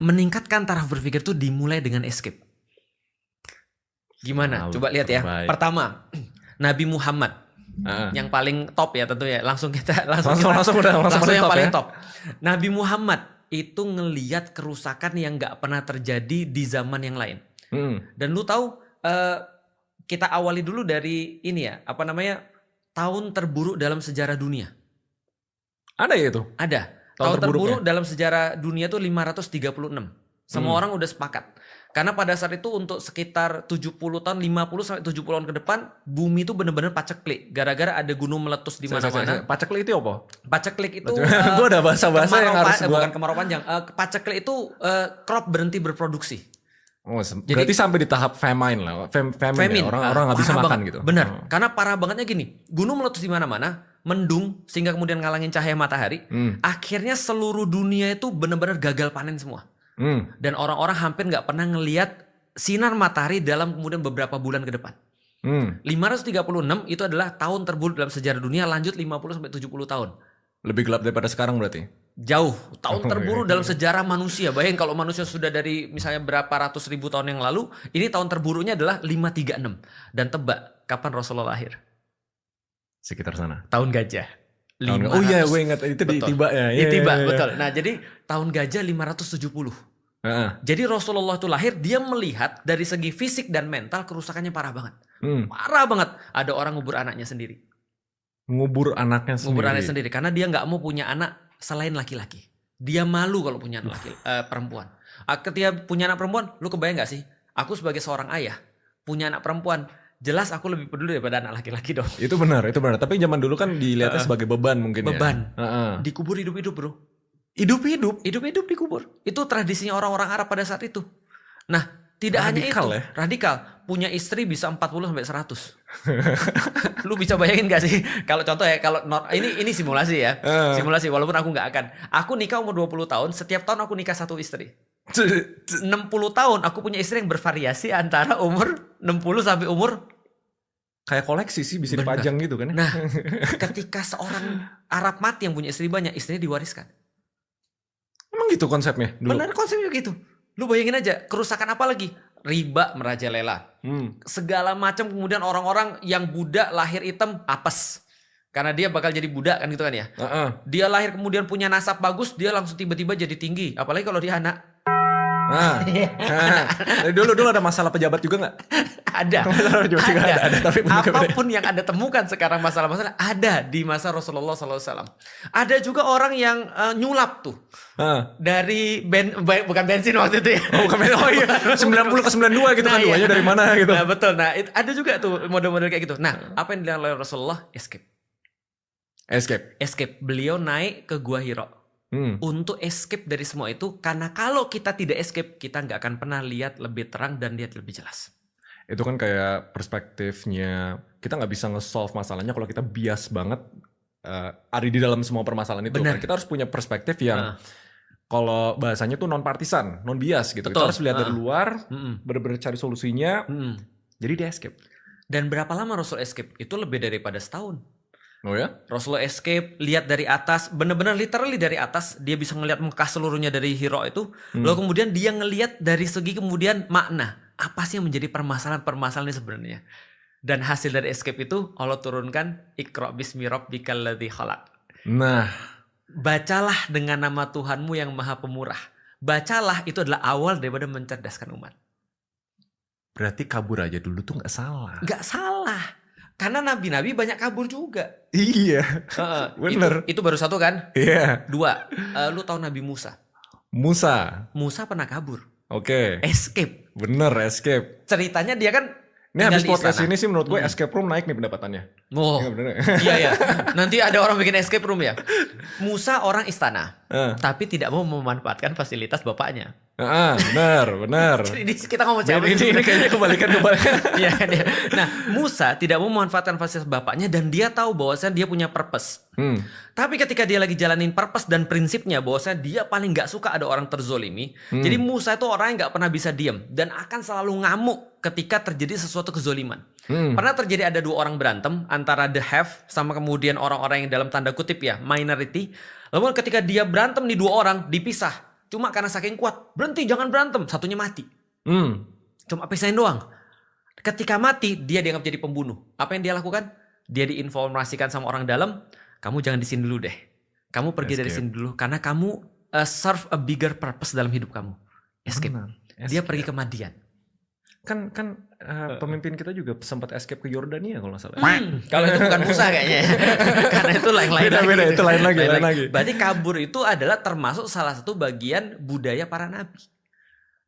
meningkatkan taraf berpikir tuh dimulai dengan escape. Gimana? Coba lihat ya. Terbaik. Pertama, Nabi Muhammad. Yang paling top ya tentu ya. Langsung yang paling top. Nabi Muhammad itu ngeliat kerusakan yang nggak pernah terjadi di zaman yang lain. Dan lu tahu kita awali dulu dari ini ya, apa namanya, tahun terburuk dalam sejarah dunia. Ada ya itu? Ada. Tahun terburuk dalam sejarah dunia tuh 536. Semua orang udah sepakat. Karena pada saat itu untuk sekitar 70 tahun, 50 sampai 70 tahun ke depan, bumi itu benar-benar paceklik. Gara-gara ada gunung meletus di mana-mana. Paceklik itu apa? Paceklik itu gue ada bahasa-bahasa yang harus bukan kemarau panjang. Paceklik itu crop berhenti berproduksi. Oh, berarti sampai di tahap famine lah. Famine. Ya? Orang nggak bisa makan banget. gitu. Benar. Karena parah bangetnya gini, gunung meletus di mana-mana, mendung sehingga kemudian ngalangin cahaya matahari. Akhirnya seluruh dunia itu benar-benar gagal panen semua. Dan orang-orang hampir nggak pernah ngelihat sinar matahari dalam kemudian beberapa bulan ke depan. 536 itu adalah tahun terburuk dalam sejarah dunia, lanjut 50 sampai 70 tahun. Lebih gelap daripada sekarang berarti? Jauh. Tahun terburuk dalam sejarah manusia. Bayangin kalau manusia sudah dari misalnya berapa ratus ribu tahun yang lalu, ini tahun terburuknya adalah 536. Dan tebak kapan Rasulullah lahir? Sekitar sana. Tahun gajah. Oh iya, gue ingat itu di Tiba ya. Tiba, betul. Nah, jadi tahun gajah 570. Jadi Rasulullah itu lahir, dia melihat dari segi fisik dan mental kerusakannya parah banget. Parah banget. Ada orang ngubur anaknya sendiri. Ngubur anaknya sendiri. Karena dia nggak mau punya anak selain laki-laki. Dia malu kalau punya anak perempuan. Ketika punya anak perempuan, lu kebayang gak sih? Aku sebagai seorang ayah, punya anak perempuan, jelas aku lebih peduli daripada anak laki-laki dong. Itu benar. Tapi zaman dulu kan dilihatnya sebagai beban mungkin ya. Beban. Dikubur hidup-hidup bro. Hidup-hidup dikubur. Itu tradisinya orang-orang Arab pada saat itu. Nah, tidak radikal hanya itu. Radikal. Punya istri bisa 40 sampai 100. Lu bisa bayangin gak sih? Kalau contoh ya, kalau ini simulasi ya. Simulasi walaupun aku gak akan. Aku nikah umur 20 tahun, setiap tahun aku nikah satu istri. 60 tahun aku punya istri yang bervariasi antara umur 60 sampai umur kayak koleksi sih, bisa dipajang gitu kan. Nah, ketika seorang Arab mati yang punya istri banyak, istrinya diwariskan. Emang gitu konsepnya dulu? Benar, konsepnya gitu. Lu bayangin aja, kerusakan apa lagi? Riba merajalela. Segala macam, kemudian orang-orang yang budak lahir hitam apes. Karena dia bakal jadi budak kan gitu kan ya. Dia lahir kemudian punya nasab bagus, dia langsung tiba-tiba jadi tinggi. Apalagi kalau dia anak. Dulu ada masalah pejabat juga nggak? Ada. Tapi apapun yang Anda temukan sekarang masalah-masalah ada di masa Rasulullah SAW. Ada juga orang yang nyulap tuh. Dari bukan bensin waktu itu ya. Oh, bukan bensin. Oh iya. 90 ke 92 gitu kan. Duanya dari mana gitu. Nah betul. Nah ada juga tuh model-model kayak gitu. Nah apa yang dilakukan oleh Rasulullah? Escape. Beliau naik ke Gua Hira. Untuk escape dari semua itu, karena kalau kita tidak escape, kita nggak akan pernah lihat lebih terang dan lihat lebih jelas. Itu kan kayak perspektifnya, kita nggak bisa nge-solve masalahnya kalau kita bias banget ada di dalam semua permasalahan itu. Kan kita harus punya perspektif yang kalau bahasanya tuh non partisan, non bias gitu. Betul. Kita harus lihat dari luar, bener-bener cari solusinya. Jadi dia escape. Dan berapa lama Rasul escape? Itu lebih daripada setahun. Oh ya? Rasulullah escape, lihat dari atas, benar-benar literally dari atas, dia bisa ngelihat Mekah seluruhnya dari Hira itu. Lalu kemudian dia ngelihat dari segi kemudian makna, apa sih yang menjadi permasalahan ini sebenarnya. Dan hasil dari escape itu Allah turunkan Iqra bismi rabbikal ladzi khalaq. Nah, bacalah dengan nama Tuhanmu yang Maha Pemurah. Bacalah, itu adalah awal daripada mencerdaskan umat. Berarti kabur aja dulu tuh nggak salah. Nggak salah. Karena nabi-nabi banyak kabur juga. Iya, bener. Itu baru satu kan? Iya. Dua, lu tahu Nabi Musa? Musa pernah kabur. Oke. Escape. Bener, escape. Ceritanya dia kan ini habis podcast ini sih menurut gue escape room naik nih pendapatannya. Oh, iya. Nanti ada orang bikin escape room ya. Musa orang istana, tapi tidak mau memanfaatkan fasilitas bapaknya. Benar. Jadi kita ngomong siapa? Ini kayaknya kebalikan. Iya kan ya. Nah, Musa tidak mau memanfaatkan fasilitas bapaknya dan dia tahu bahwasanya dia punya purpose. Tapi ketika dia lagi jalanin purpose dan prinsipnya bahwasanya dia paling nggak suka ada orang terzolimi. Jadi Musa itu orang yang nggak pernah bisa diam dan akan selalu ngamuk ketika terjadi sesuatu kezoliman. Pernah terjadi ada dua orang berantem antara the have sama kemudian orang-orang yang dalam tanda kutip ya minority. Lalu ketika dia berantem nih dua orang dipisah. Cuma karena saking kuat, berhenti jangan berantem, satunya mati. Cuma pisahin doang. Ketika mati, dia dianggap jadi pembunuh. Apa yang dia lakukan? Dia diinformasikan sama orang dalam, kamu jangan di sini dulu deh. Kamu pergi dari sini dulu karena kamu serve a bigger purpose dalam hidup kamu. Escape. Dia pergi ke Madian. Kan pemimpin kita juga sempat escape ke Yordania kalau nggak salah. Kalau itu bukan Musa kayaknya. Karena itu lain-lain Beda, itu lain lagi. Berarti kabur itu adalah termasuk salah satu bagian budaya para nabi.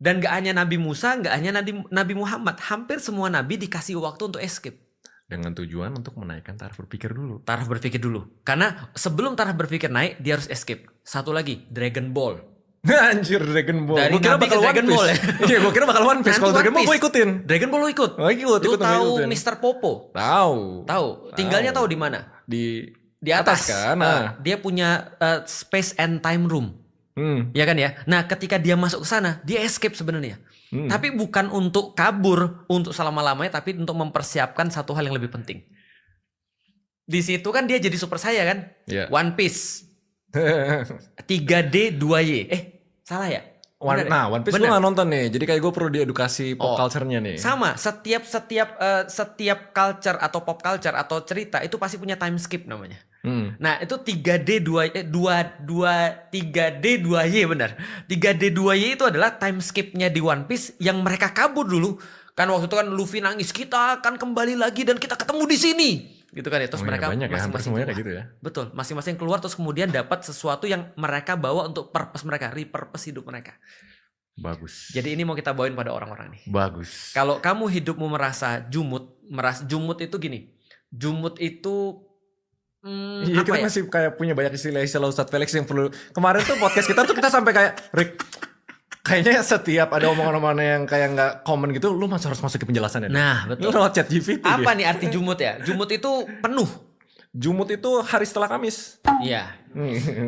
Dan gak hanya Nabi Musa, gak hanya Nabi Muhammad. Hampir semua nabi dikasih waktu untuk escape. Dengan tujuan untuk menaikkan taraf berpikir dulu. Taraf berpikir dulu. Karena sebelum taraf berpikir naik, dia harus escape. Satu lagi, Dragon Ball. Anjir, Dragon Ball. Dari Gua kira Nabi bakal ke Dragon Ball ya. Iya, gua kira bakal One Piece. Kalau Dragon Ball gue ikutin. Dragon Ball lo ikut. Ikut. Lu tahu Mr. Popo? Tahu. Tinggalnya tahu di mana? Di atas kan. Dia punya space and time room. Ya kan ya. Nah, ketika dia masuk ke sana, dia escape sebenarnya. Tapi bukan untuk kabur untuk selama-lamanya, tapi untuk mempersiapkan satu hal yang lebih penting. Di situ kan dia jadi super saya kan? Yeah. One Piece. 3D 2Y. Salah ya? One Piece gue gak nonton nih. Jadi kayak gue perlu diedukasi pop culture-nya nih. Sama, setiap culture atau pop culture atau cerita itu pasti punya time skip namanya. Nah, itu 3D 2Y benar. 3D 2Y itu adalah time skip-nya di One Piece yang mereka kabur dulu. Kan waktu itu kan Luffy nangis, kita akan kembali lagi dan kita ketemu di sini. Gitu kan ya. Terus mereka masing-masing semuanya kayak gitu ya. Betul, masing-masing keluar terus kemudian dapat sesuatu yang mereka bawa untuk purpose mereka, repurpose hidup mereka. Bagus. Jadi ini mau kita bawain pada orang-orang nih. Bagus. Kalau kamu hidupmu merasa jumut itu gini. Jumut itu Iya, kita masih kayak punya banyak istilah Ustadz Felix yang perlu. Kemarin tuh podcast kita tuh kita sampai kayak Rick, kayaknya setiap ada omongan-omongan yang kayak nggak common gitu, lu harus masuk ke penjelasannya. Nah, betul. Lu lewat ChatGPT. Apa nih arti jumut ya? Jumut itu penuh. Jumut itu hari setelah Kamis. Iya.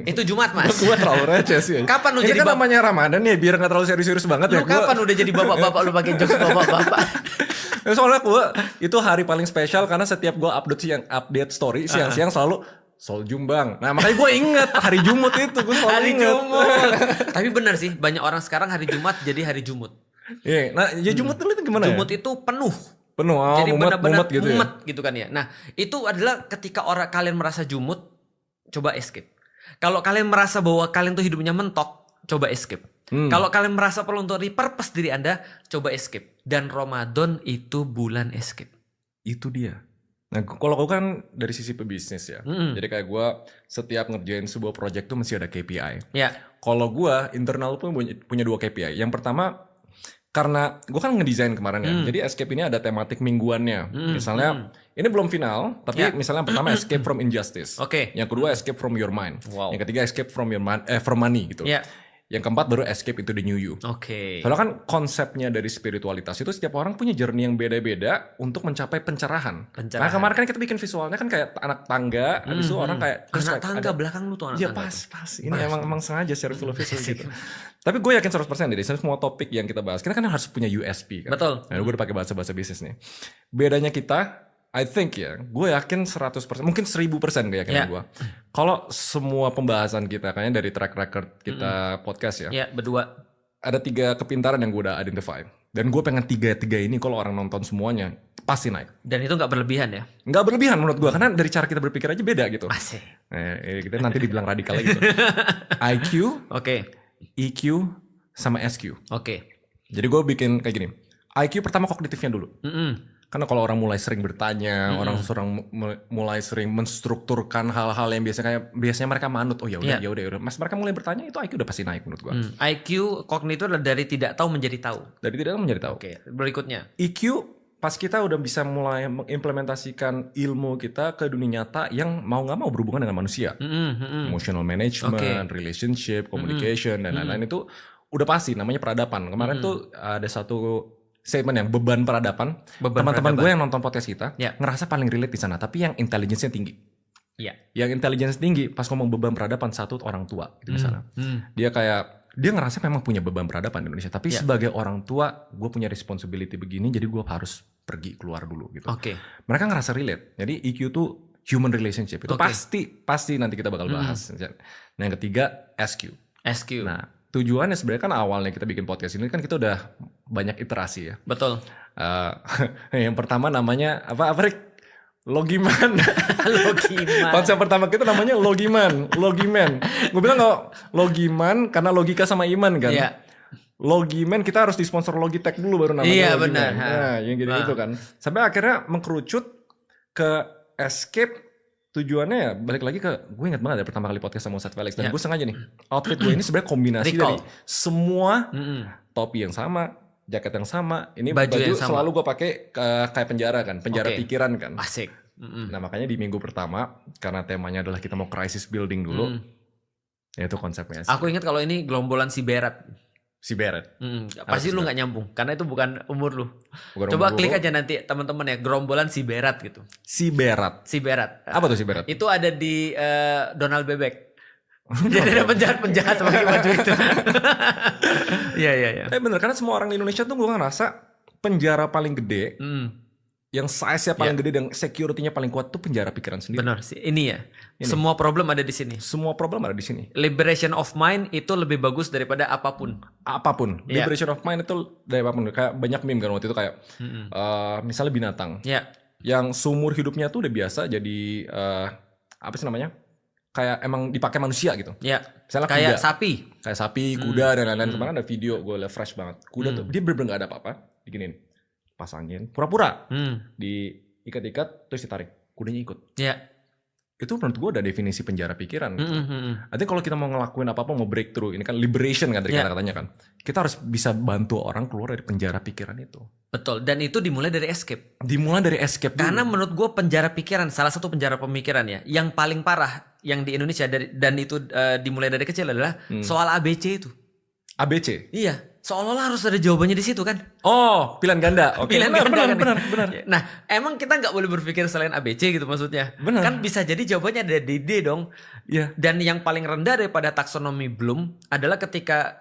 Itu Jumat, Mas. Gue terlalu receh sih. Kapan lu ini jadi kan namanya Ramadan ya, biar nggak terlalu serius-serius banget lu ya. Kapan udah jadi bapak-bapak lu pakai jokes bapak-bapak? Soalnya gue itu hari paling spesial karena setiap gue update story siang-siang selalu Sol Jumbang. Nah makanya gue inget hari Jumut itu. Gue selalu hari inget. Jumut. Tapi benar sih, banyak orang sekarang hari Jumat jadi hari Jumut. Iya. Nah ya Jumut itu gimana Jumut ya? itu penuh. Jadi benar-benar gitu ya? gitu kan ya. Nah itu adalah ketika kalian merasa jumut, coba escape. Kalau kalian merasa bahwa kalian tuh hidupnya mentok, coba escape. Kalau kalian merasa perlu untuk repurpose diri Anda, coba escape. Dan Ramadan itu bulan escape. Itu dia. Nah kalau gue kan dari sisi pebisnis ya. Jadi kayak gue setiap ngerjain sebuah project tuh mesti ada KPI. Ya. Kalau gue internal pun punya 2 KPI. Yang pertama karena gue kan ngedesain kemarin ya. Jadi escape ini ada tematik mingguannya. Misalnya ini belum final, tapi misalnya yang pertama escape from injustice. Oke. Yang kedua escape from your mind. Wow. Yang ketiga escape from from money gitu. Ya. Yang keempat baru escape into the new you. Oke. Soalnya kan konsepnya dari spiritualitas itu setiap orang punya journey yang beda-beda untuk mencapai pencerahan. Nah kemarin kan kita bikin visualnya kan kayak anak tangga, habis itu orang kayak anak tangga belakang lu tuh anak tangga. Iya pas. Ini emang sengaja share filosofi gitu. Tapi gue yakin 100% dari semua topik yang kita bahas, kita kan harus punya USP kan. Betul. Nah, gue udah pakai bahasa bisnis nih. Bedanya kita, I think ya, gue yakin 100%, mungkin 1000% keyakinan gue. Kalau semua pembahasan kita, kayaknya dari track record kita podcast ya. Ya, berdua. Ada 3 kepintaran yang gue udah identify. Dan gue pengen 3 ini kalau orang nonton semuanya, pasti naik. Dan itu gak berlebihan ya? Gak berlebihan menurut gue, karena dari cara kita berpikir aja beda gitu. Asik. Kita nanti dibilang radikal gitu. IQ, EQ, sama SQ. Jadi gue bikin kayak gini. IQ pertama kognitifnya dulu. Karena kalau orang mulai sering bertanya, orang mulai sering menstrukturkan hal-hal yang biasanya mereka manut. Oh ya udah. Mas mereka mulai bertanya itu IQ udah pasti naik menurut gua. IQ kognitif adalah dari tidak tahu menjadi tahu. Dari tidak tahu menjadi tahu. Oke, berikutnya. EQ pas kita udah bisa mulai mengimplementasikan ilmu kita ke dunia nyata yang mau nggak mau berhubungan dengan manusia. Emotional management, relationship, communication dan lain-lain itu udah pasti namanya peradaban. Kemarin tuh ada satu statement yang beban peradaban. Teman-teman gue yang nonton podcast kita ngerasa paling relate di sana, tapi yang intelligence-nya tinggi. Yang intelligence tinggi pas ngomong beban peradaban satu orang tua gitu misalnya. Dia ngerasa memang punya beban peradaban di Indonesia, tapi sebagai orang tua gue punya responsibility begini, jadi gue harus pergi keluar dulu gitu. Mereka ngerasa relate. Jadi EQ tuh human relationship itu pasti nanti kita bakal bahas. Nah yang ketiga SQ. SQ. Nah tujuannya sebenarnya kan awalnya kita bikin podcast ini kan kita udah banyak iterasi ya. Betul. Yang pertama namanya apa Rick? Logiman. Logiman. Konsep pertama kita namanya Logiman. Gue bilang nggak Logiman karena logika sama iman kan. Iya. Logiman kita harus disponsor Logitech dulu baru namanya Iya, Logiman. benar. Nah, yang gitu kan. Sampai akhirnya mengkerucut ke Escape. Tujuannya ya balik lagi ke, gue ingat banget ya pertama kali podcast sama Ustadz Felix. Dan gue sengaja nih, outfit gue ini sebenarnya kombinasi dari semua topi yang sama, jaket yang sama. Ini baju yang sama. Selalu gue pakai kayak penjara kan, penjara pikiran kan. Asik. Nah makanya di minggu pertama, karena temanya adalah kita mau crisis building dulu, ya itu konsepnya. Aku ingat kalau ini gerombolan si Berat. Si Beret. Pasti lu nggak nyambung karena itu bukan umur lu. Bukan Coba umur klik lu. aja nanti teman-teman ya, gerombolan si Berat gitu. Si Berat. Si Berat. Apa tuh si Berat? Itu ada di Donald Bebek. Jadi ada penjahat-penjahat pakai baju itu. Iya. Bener, karena semua orang di Indonesia tuh gue ngerasa penjara paling gede, yang size-nya paling gede dan security-nya paling kuat tuh penjara pikiran sendiri. Benar sih, ini ya. Semua problem ada di sini. Semua problem ada di sini. Liberation of mind itu lebih bagus daripada apapun. Apapun. Liberation of mind itu dari apapun. Kayak banyak meme kan waktu itu kayak misalnya binatang. Yang seumur hidupnya tuh udah biasa jadi apa sih namanya? Kayak emang dipakai manusia gitu. Misalnya kayak kuda. Kayak sapi, kuda dan lain-lain. Kemarin ada video gue liat fresh banget. Kuda tuh dia bener-bener gak ada apa-apa. Diginin. Pasangin. Pura-pura. Diikat-ikat terus ditarik. Kudanya ikut. Itu menurut gue udah definisi penjara pikiran. Artinya kalau kita mau ngelakuin apa-apa, mau breakthrough. Ini kan liberation kan dari kata-katanya kan. Kita harus bisa bantu orang keluar dari penjara pikiran itu. Betul. Dan itu dimulai dari escape. Dimulai dari escape dulu. Karena menurut gue penjara pikiran, salah satu penjara pemikiran ya, yang paling parah yang di Indonesia dan itu dimulai dari kecil adalah soal ABC itu. ABC? Iya. Seolah-olah harus ada jawabannya di situ kan. Oh, pilihan ganda. Oke. Pilihan ganda kan. Benar. Nah, emang kita nggak boleh berpikir selain ABC gitu maksudnya. Benar. Kan bisa jadi jawabannya ada di D dong. Iya. Dan yang paling rendah daripada taksonomi Bloom adalah ketika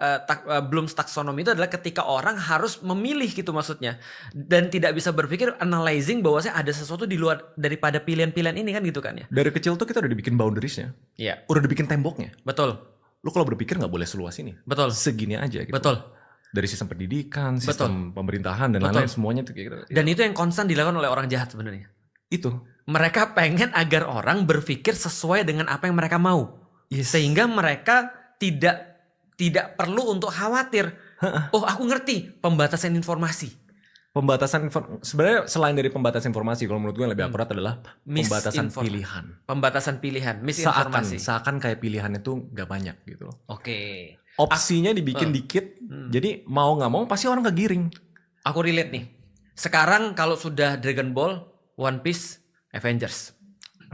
Bloom's taksonomi itu adalah ketika orang harus memilih gitu maksudnya. Dan tidak bisa berpikir analyzing bahwasanya ada sesuatu di luar daripada pilihan-pilihan ini kan gitu kan ya. Dari kecil tuh kita udah dibikin boundariesnya. Iya. Udah dibikin temboknya. Betul. Lu kalau berpikir nggak boleh seluas ini. Betul. Segini aja gitu. Betul. Dari sistem pendidikan, sistem pemerintahan dan lain-lain semuanya tuh kayak gitu. Dan itu yang konstan dilakukan oleh orang jahat sebenarnya. Itu. Mereka pengen agar orang berpikir sesuai dengan apa yang mereka mau. Sehingga mereka tidak perlu untuk khawatir. Oh, aku ngerti pembatasan informasi. Sebenarnya selain dari pembatasan informasi, kalau menurut gue yang lebih akurat adalah pembatasan pilihan. Pembatasan pilihan, misinformasi. Seakan kayak pilihannya tuh nggak banyak gitu. Oke. Opsinya dibikin dikit, jadi mau nggak mau pasti orang kegiring. Aku relate nih. Sekarang kalau sudah Dragon Ball, One Piece, Avengers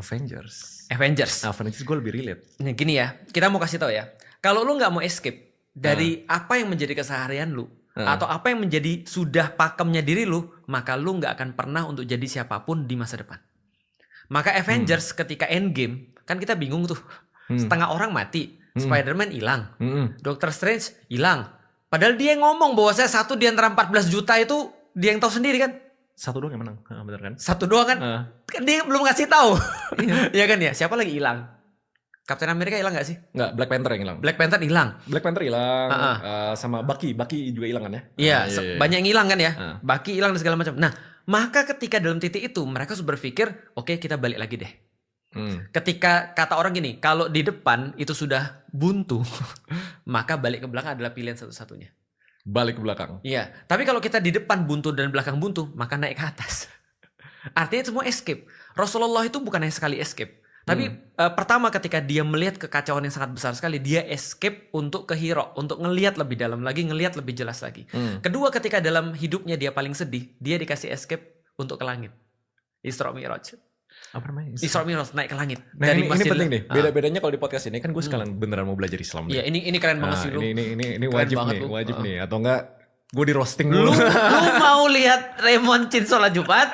gue lebih relate. Nih, gini ya, kita mau kasih tahu ya. Kalau lu nggak mau escape dari apa yang menjadi keseharian lu, atau apa yang menjadi sudah pakemnya diri lu, maka lu nggak akan pernah untuk jadi siapapun di masa depan. Maka Avengers ketika Endgame, kan kita bingung tuh. Setengah orang mati. Spider-Man hilang, Doctor Strange hilang. Padahal dia yang ngomong bahwa saya satu di antara 14 juta itu dia yang tahu sendiri kan. Satu doang yang menang, bener kan? Satu doang kan? Kan dia belum ngasih tahu. Iya kan ya? Siapa lagi hilang? Captain America hilang gak sih? Enggak, Black Panther yang hilang. Black Panther hilang. Sama Bucky juga hilang kan ya? Iya, banyak yang hilang kan ya? Bucky hilang dan segala macam. Nah, maka ketika dalam titik itu mereka harus berpikir, oke, kita balik lagi deh. Ketika kata orang gini, kalau di depan itu sudah buntu, maka balik ke belakang adalah pilihan satu-satunya. Balik ke belakang. Iya, tapi kalau kita di depan buntu dan belakang buntu, maka naik ke atas. Artinya semua escape. Rasulullah itu bukan hanya sekali escape. Tapi pertama ketika dia melihat kekacauan yang sangat besar sekali, dia escape untuk ke Hira, untuk ngelihat lebih dalam lagi, ngelihat lebih jelas lagi. Kedua, ketika dalam hidupnya dia paling sedih, dia dikasih escape untuk ke langit. Isra Mi'raj. Apa namanya? Isra Mi'raj, naik ke langit. Nah, dari ini penting nih. Beda-bedanya kalau di podcast ini kan gue sekalian beneran mau belajar Islam. Iya, ini keren banget sih lu. Ini wajib nih. Atau enggak gue di roasting dulu. Lu mau lihat Raymond Chin sholat Jumat?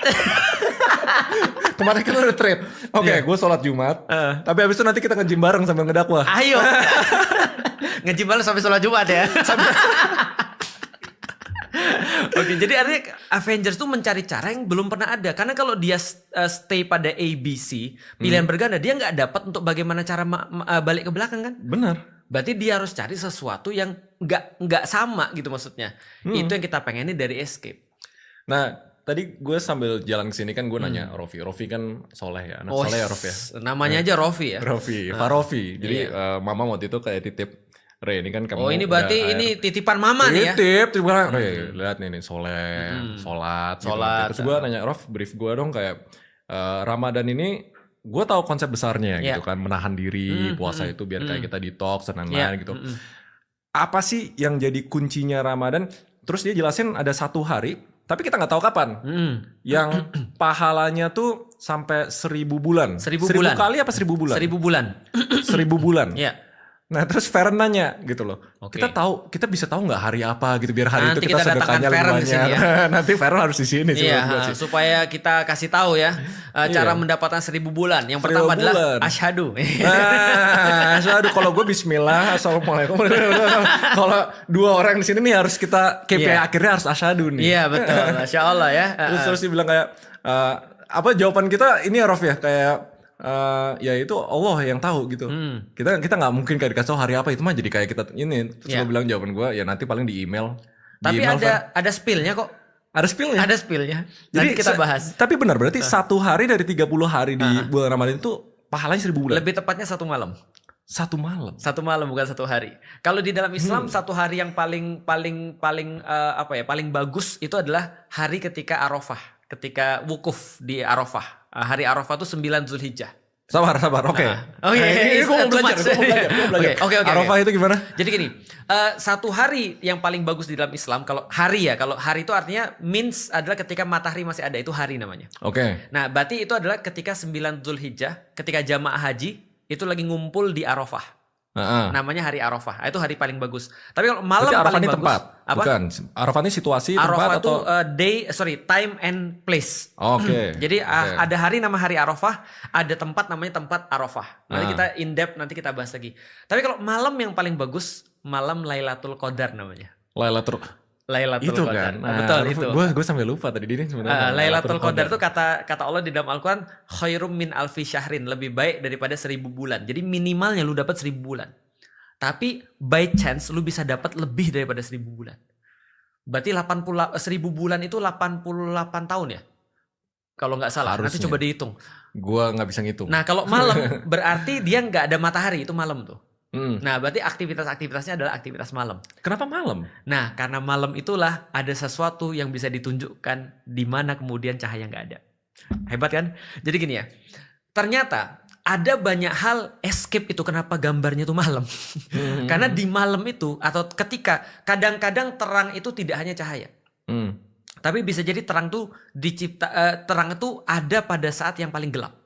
Kemarin kita udah trade. Oke, gue sholat Jumat. Tapi abis itu nanti kita nge-gym bareng sambil ngedakwah. Ayo. Nge-gym bareng sampai sholat Jumat ya. Oke, jadi artinya Avengers tuh mencari cara yang belum pernah ada. Karena kalau dia stay pada ABC, pilihan berganda, dia nggak dapat untuk bagaimana cara balik ke belakang kan? Benar. Berarti dia harus cari sesuatu yang nggak sama gitu maksudnya. Itu yang kita pengenin dari escape. Nah, tadi gue sambil jalan kesini kan gue nanya Rofi. Rofi kan soleh ya, anak soleh ya Rofi ya. Namanya aja Rofi ya. Rofi, Pak Rofi. Jadi mama waktu itu kayak titip, Re ini kan kamu. Oh ini berarti ini titipan mama nih ya. Titip Re, lihat nih soleh, sholat. Gitu. Terus gue nanya Rof, brief gue dong kayak Ramadan ini gue tahu konsep besarnya gitu kan, menahan diri, puasa itu biar kayak kita detox dan lain-lain gitu. Apa sih yang jadi kuncinya Ramadan? Terus dia jelasin ada satu hari, tapi kita nggak tahu kapan. Yang pahalanya tuh sampai 1000 bulan. 1000 bulan. 1000 kali apa 1000 bulan? 1000 bulan. 1000 bulan. Iya. Nah terus Feren nanya gitu loh. Kita bisa tahu nggak hari apa gitu biar hari nanti itu kita sedekahnya lebih banyak. Ya. Nanti Feren harus di sini sih. Supaya kita kasih tahu ya cara mendapatkan 1000 bulan. Yang pertama adalah asyhadu. Asyhadu. Kalau gue bismillah, assalamualaikum. Kalau dua orang di sini nih harus kita KPI akhirnya harus asyhadu nih. Iya betul. Masya Allah ya. Terus dia bilang kayak apa jawaban kita ini ya Rof ya kayak ya itu Allah yang tahu gitu. Kita nggak mungkin kayak dikasih tahu hari apa, itu mah jadi kayak kita ini. Terus gue bilang jawaban gue ya nanti paling di email. Tapi ada spillnya kok. Ada spillnya. Jadi kita bahas. Tapi benar berarti satu hari dari 30 hari di bulan Ramadan itu pahalanya 1000 bulan. Lebih tepatnya 1 malam. 1 malam. 1 malam bukan 1 hari. Kalau di dalam Islam 1 hari yang paling bagus itu adalah hari ketika Arafah, ketika wukuf di Arafah. Hari Arafah itu 9 Zulhijjah. Sabar. Oke. Ini gue mau belajar. Oke. Arafah itu gimana? Jadi gini, 1 hari yang paling bagus di dalam Islam kalau hari itu artinya means adalah ketika matahari masih ada, itu hari namanya. Oke. Nah, berarti itu adalah ketika 9 Zulhijjah, ketika jamaah haji itu lagi ngumpul di Arafah. Namanya hari Arafah. Itu hari paling bagus. Tapi kalau malam Arafah paling ini bagus. Tempat. Apa? Bukan. Arafah ini situasi, Arafah tempat itu time and place. Oke. Jadi ada hari nama hari Arafah, ada tempat namanya tempat Arafah. Nanti kita in depth, nanti kita bahas lagi. Tapi kalau malam yang paling bagus, malam Lailatul Qadar namanya. Lailatul itu Qadar. Kan. Betul itu. Gue sampai lupa tadi ini sebenarnya. Lailatul Qadar itu kata Allah di dalam Al-Quran, khairum min alfi syahrin, lebih baik daripada 1000 bulan. Jadi minimalnya lu dapat 1000 bulan. Tapi by chance lu bisa dapat lebih daripada 1000 bulan. Berarti 1000 bulan itu 88 tahun ya? Kalau nggak salah. Harusnya. Nanti coba dihitung. Gua nggak bisa ngitung. Nah kalau malam berarti dia nggak ada matahari, itu malam tuh. Nah berarti aktivitasnya adalah aktivitas malam. Kenapa malam? Nah karena malam itulah ada sesuatu yang bisa ditunjukkan di mana kemudian cahaya nggak ada. Hebat kan? Jadi gini ya. Ternyata ada banyak hal escape itu kenapa gambarnya itu malam. Karena di malam itu atau ketika kadang-kadang terang itu tidak hanya cahaya. Tapi bisa jadi terang tuh terang itu ada pada saat yang paling gelap.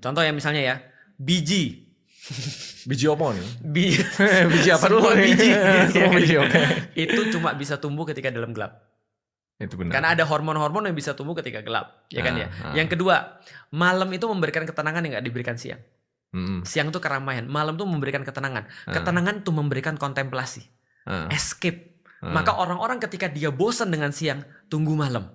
Contoh ya misalnya ya, biji apa nih? Biji apa dulu? Biji. Okay. Itu cuma bisa tumbuh ketika dalam gelap. Itu benar. Karena ada hormon-hormon yang bisa tumbuh ketika gelap, ya kan ya. Yang kedua, malam itu memberikan ketenangan yang nggak diberikan siang. Siang itu keramaian, malam itu memberikan ketenangan. Ketenangan itu memberikan kontemplasi, escape. Maka orang-orang ketika dia bosan dengan siang, tunggu malam.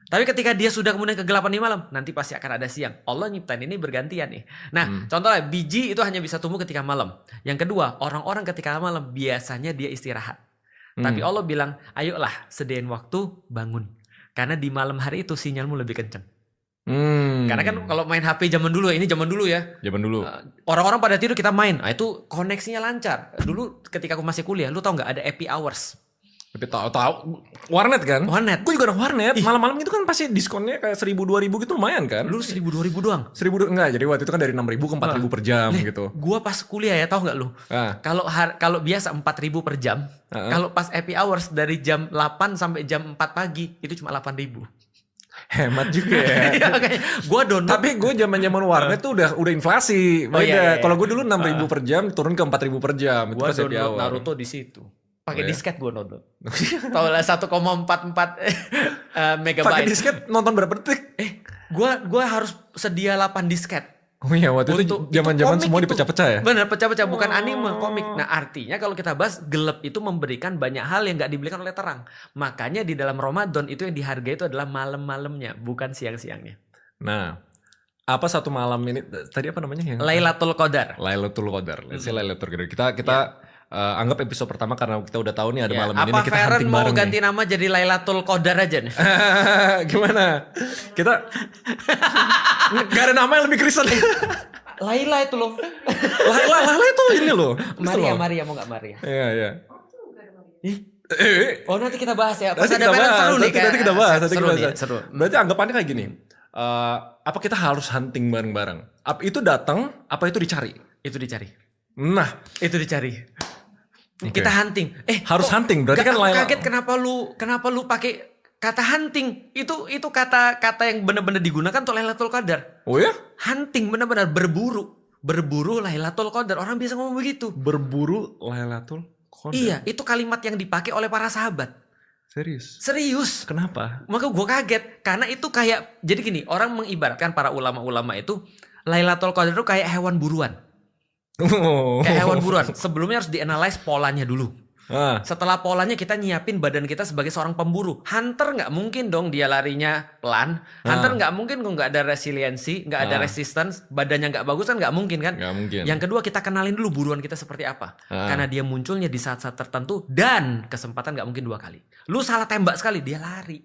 Tapi ketika dia sudah kemudian kegelapan di malam, nanti pasti akan ada siang. Allah nyiptain ini bergantian nih. Nah, contohnya biji itu hanya bisa tumbuh ketika malam. Yang kedua, orang-orang ketika malam biasanya dia istirahat. Tapi Allah bilang, ayolah sediain waktu bangun. Karena di malam hari itu sinyalmu lebih kenceng. Karena kan kalau main HP zaman dulu ya, ini zaman dulu ya. Zaman dulu. Orang-orang pada tidur kita main. Nah itu koneksinya lancar. Dulu ketika aku masih kuliah, lu tau gak ada happy hours? Tapi tahu warnet kan? Warnet. Gue juga ada warnet. Malam-malam itu kan pasti diskonnya kayak 1000-2000 gitu lumayan kan? Lu 1000-2000 doang? 1000 enggak. Jadi waktu itu kan dari 6.000 ke 4.000 per jam gitu. Gua pas kuliah ya tahu nggak lu? Kalau biasa 4.000 per jam. Kalau pas happy hours dari jam 8 sampai jam 4 pagi itu cuma 8.000. Hemat juga ya. Gua download. Tapi gue zaman warnet tuh udah inflasi. Beda. Kalau gue dulu 6.000 per jam turun ke 4.000 per jam. Gua download Naruto di situ. Pakai disket gue nonton. Tahu lah 1,44 megabyte. Pakai disket nonton berapa detik? Gua harus sedia 8 disket. Oh iya, waktu itu zaman-zaman semua dipecah-pecah ya? Benar, pecah-pecah, bukan anime, komik. Nah artinya kalau kita bahas, gelap itu memberikan banyak hal yang gak diberikan oleh terang. Makanya di dalam Ramadan itu yang dihargai itu adalah malam-malamnya, bukan siang-siangnya. Nah, Apa satu malam ini tadi apa namanya yang Lailatul Qadar. Lailatul Qadar. Let's say Lailatul Qadar. Kita anggap episode pertama karena kita udah tahu nih ada malam ini Apa kita Feren hunting mau bareng ganti nih. nama jadi Lailatul Qadar aja nih? Gimana? Kita gak ada nama yang lebih Kristen. Laila itu loh. Laila itu ini loh. Maria mau nggak Maria? Iya. Oh nanti kita bahas ya. Pas Nanti ada kita Feren bahas, seru nih nanti kita bahas, nanti seru kita nih, bahas. seru. Berarti anggapannya kayak gini. Apa kita harus hunting bareng-bareng? Apa itu datang? Apa itu dicari? Itu dicari. Nah, Itu dicari. Kita hunting. harus kok hunting. Berarti kan aku Laila. kaget kenapa lu pakai kata hunting. Itu kata yang benar-benar digunakan untuk Lailatul Qadar. Oh ya? Hunting benar-benar berburu Lailatul Qadar. Orang biasa ngomong begitu. Berburu Lailatul Qadar. Iya, itu kalimat yang dipakai oleh para sahabat. Serius. Kenapa? Maka gue kaget karena itu kayak jadi gini, orang mengibaratkan para ulama-ulama itu Lailatul Qadar itu kayak hewan buruan. Kayak hewan buruan. Sebelumnya harus dianalize polanya dulu. Setelah polanya kita nyiapin badan kita sebagai seorang pemburu. Hunter nggak mungkin dong dia larinya pelan. Hunter nggak mungkin kok nggak ada resiliensi, nggak ada resistance, badannya nggak bagus kan nggak mungkin kan? Nggak mungkin. Yang kedua kita kenalin dulu buruan kita seperti apa. Karena dia munculnya di saat-saat tertentu dan kesempatan nggak mungkin 2 kali. Lu salah tembak sekali dia lari.